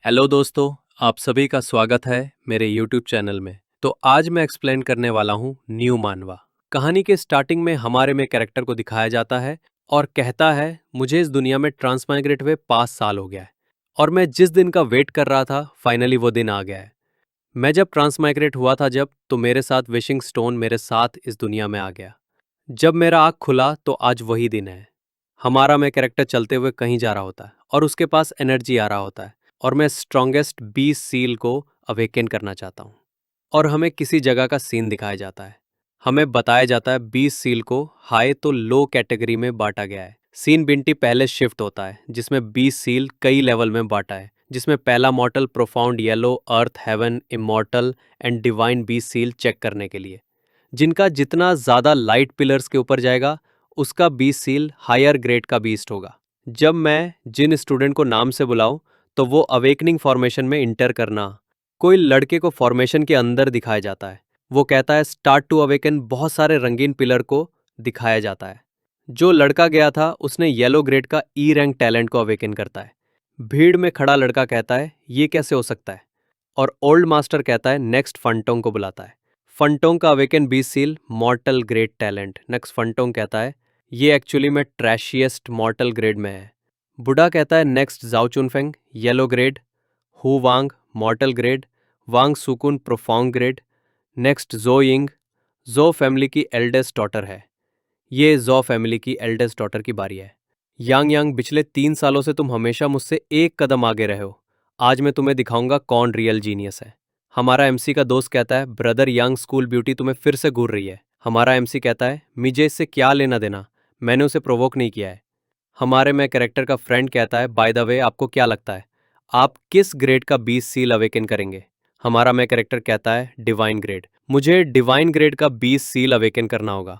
Hello दोस्तों, आप सभी का स्वागत है मेरे YouTube चैनल में। तो आज मैं एक्सप्लेन करने वाला हूँ न्यू मानवा। कहानी के स्टार्टिंग में हमारे में कैरेक्टर को दिखाया जाता है और कहता है मुझे इस दुनिया में ट्रांसमाइग्रेट हुए 5 साल हो गया है और मैं जिस दिन का वेट कर रहा था फाइनली वो दिन आ गया है। मैं जब ट्रांसमाइग्रेट हुआ था तो मेरे साथ विशिंग स्टोन मेरे साथ इस दुनिया में आ गया। जब मेरा आँख खुला तो आज वही दिन है। हमारा में कैरेक्टर चलते हुए कहीं जा रहा होता है और उसके पास एनर्जी आ रहा होता है और मैं स्ट्रॉन्गेस्ट 20 सील को अवेकन करना चाहता हूँ। और हमें किसी जगह का सीन दिखाया जाता है। हमें बताया जाता है 20 सील को हाई तो लो कैटेगरी में बांटा गया है। सीन बिंटी पहले शिफ्ट होता है जिसमें 20 सील कई लेवल में बांटा है, जिसमें पहला mortal profound yellow earth heaven immortal and divine 20 seal check करने के लिए, जिनका जितना ज़्यादा लाइट पिलर्स के ऊपर जाएगा उसका 20 सील हायर ग्रेड का बीस्ट होगा। जब मैं जिन स्टूडेंट को नाम से बुलाऊं तो वो अवेकनिंग फॉर्मेशन में इंटर करना। कोई लड़के को फॉर्मेशन के अंदर दिखाया जाता है। वो कहता है स्टार्ट टू अवेकन, बहुत सारे रंगीन पिलर को दिखाया जाता है। जो लड़का गया था उसने येलो ग्रेड का ई रैंक टैलेंट को अवेकन करता है। भीड़ में खड़ा लड़का कहता है ये कैसे हो सकता है, और ओल्ड मास्टर कहता है नेक्स्ट फंटोंग को बुलाता है। फंटोंग का अवेकन 20 सील mortal grade talent. Next Fantong कहता है ये एक्चुअली में ट्रैशिएस्ट मॉर्टल ग्रेड में है। बुढ़ा कहता है नेक्स्ट जाओ Chunfeng yellow grade, Hu Wang mortal grade, Wang Sukun profound grade. Next Zhou Ying, Zhou family की एल्डेस्ट डॉटर है। ये जो फैमिली की एल्डेस्ट डॉटर की बारी है। यांग यांग, पिछले 3 सालों से तुम हमेशा मुझसे एक कदम आगे रहे हो। आज मैं तुम्हें दिखाऊंगा कौन रियल जीनियस है। हमारा एमसी का दोस्त कहता है ब्रदर यंग स्कूल ब्यूटी तुम्हें फिर से घूर रही है। हमारा एमसी कहता है मुझे इससे क्या लेना देना, मैंने उसे प्रोवोक नहीं किया है। हमारे में कैरेक्टर का फ्रेंड कहता है बाय द वे आपको क्या लगता है आप किस ग्रेड का 20 सील अवेकन करेंगे। हमारा में कैरेक्टर कहता है डिवाइन ग्रेड, मुझे डिवाइन ग्रेड का 20 सील अवेकन करना होगा।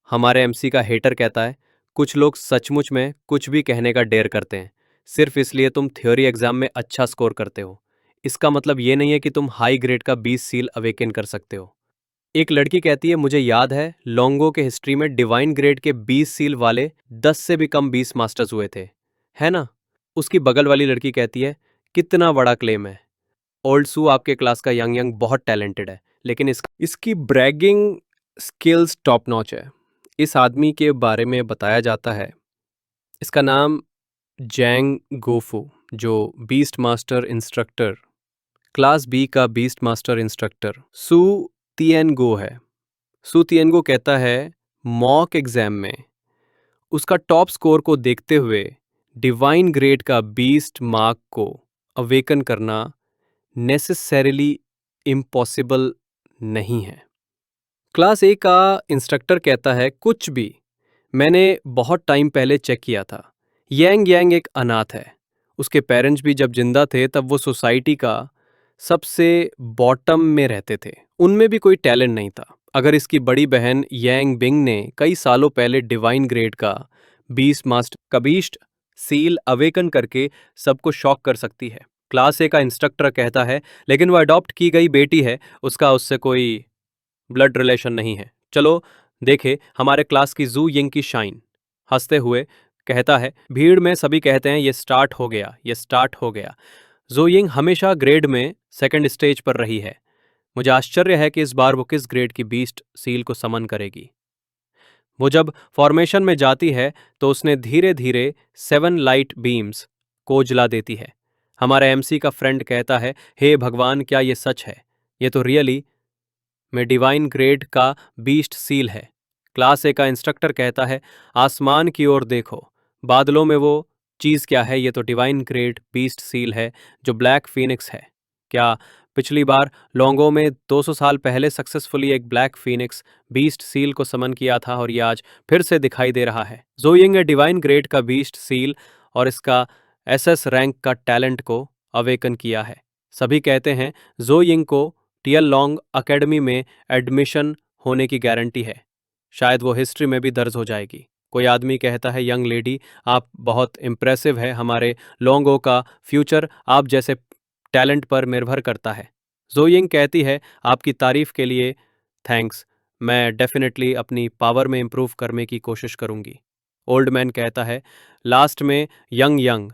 हमारे एमसी का हेटर कहता है कुछ लोग सचमुच में कुछ भी कहने का डेयर करते हैं सिर्फ इसलिए तुम थ्योरी एग्जाम में अच्छा स्कोर करते हो। इसका मतलब ये नहीं है कि तुम हाई ग्रेड का 20 सील अवेकन कर सकते हो। एक लड़की कहती है मुझे याद है लोंगो के हिस्ट्री में डिवाइन ग्रेड के 20 सील वाले 10 से भी कम 20 मास्टर्स हुए थे, है ना। उसकी बगल वाली लड़की कहती है कितना बड़ा क्लेम है। ओल्ड सू आपके क्लास का यंग यंग बहुत टैलेंटेड है लेकिन इसकी ब्रैगिंग स्किल्स टॉप नॉच है। इस आदमी के बारे में बताया जाता है इसका नाम जैंग गोफू, जो beast master instructor class B का बीस्ट मास्टर इंस्ट्रक्टर सू तिएनगो है। सू तिएनगो कहता है मॉक एग्जाम में उसका टॉप स्कोर को देखते हुए डिवाइन ग्रेड का बीस्ट मार्क को अवेकन करना नेसेसरीली इम्पॉसिबल नहीं है। क्लास ए का इंस्ट्रक्टर कहता है कुछ भी, मैंने बहुत टाइम पहले चेक किया था। यांग यांग एक अनाथ है। उसके पेरेंट्स भी जब जिंदा थे तब वो सोसाइटी का सबसे बॉटम में रहते थे, उनमें भी कोई टैलेंट नहीं था। अगर इसकी बड़ी बहन यांग बिंग ने कई सालों पहले डिवाइन ग्रेड का 20 मास्टर कबीस्ट सील अवेकन करके सबको शॉक कर सकती है। क्लास ए का इंस्ट्रक्टर कहता है लेकिन वो अडॉप्ट की गई बेटी है, उसका उससे कोई ब्लड रिलेशन नहीं है। चलो देखे हमारे क्लास की जू यिंग की शाइन। हंसते हुए कहता है भीड़ में सभी कहते हैं ये स्टार्ट हो गया, ये स्टार्ट हो गया। जू यिंग हमेशा ग्रेड में सेकंड स्टेज पर रही है। मुझे आश्चर्य है कि इस बार वो किस ग्रेड की बीस्ट सील को समन करेगी। वो जब फॉर्मेशन में जाती है तो उसने धीरे धीरे 7 लाइट बीम्स को जला देती है। हमारा एमसी का फ्रेंड कहता है हे भगवान क्या ये सच है, ये तो रियली में डिवाइन ग्रेड का बीस्ट सील है। क्लास ए का इंस्ट्रक्टर कहता है आसमान की ओर देखो, बादलों में वो चीज़ क्या है, ये तो डिवाइन ग्रेड बीस्ट सील है जो ब्लैक फीनिक्स है। क्या पिछली बार लोंगो में 200 साल पहले सक्सेसफुली एक ब्लैक फीनिक्स बीस्ट सील को समन किया था और ये आज फिर से दिखाई दे रहा है। जोइंग ने डिवाइन ग्रेड का बीस्ट सील और इसका एसएस रैंक का टैलेंट को अवेकन किया है। सभी कहते हैं जोइंग को टियल लॉन्ग अकेडमी में एडमिशन होने की गारंटी है, शायद वो हिस्ट्री में भी दर्ज हो जाएगी। कोई आदमी कहता है यंग लेडी आप बहुत इम्प्रेसिव है, हमारे लोंगो का फ्यूचर आप जैसे टैलेंट पर निर्भर करता है। जोइंग कहती है आपकी तारीफ के लिए थैंक्स, मैं डेफिनेटली अपनी पावर में इम्प्रूव करने की कोशिश करूंगी। ओल्ड मैन कहता है लास्ट में यंग यंग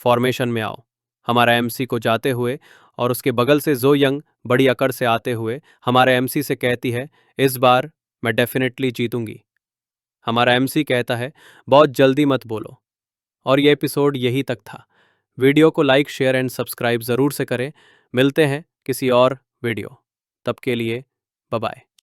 फॉर्मेशन में आओ, हमारा एमसी को जाते हुए और उसके बगल से जो यंग बड़ी अकड़ से आते हुए हमारे एमसी से कहती है, इस बार मैं डेफिनेटली जीतूंगी। हमारा एमसी कहता है, बहुत जल्दी मत बोलो। और ये एपिसोड यही तक था। वीडियो को लाइक, शेयर एंड सब्सक्राइब ज़रूर से करें। मिलते हैं किसी और वीडियो। तब के लिए बाय बाय।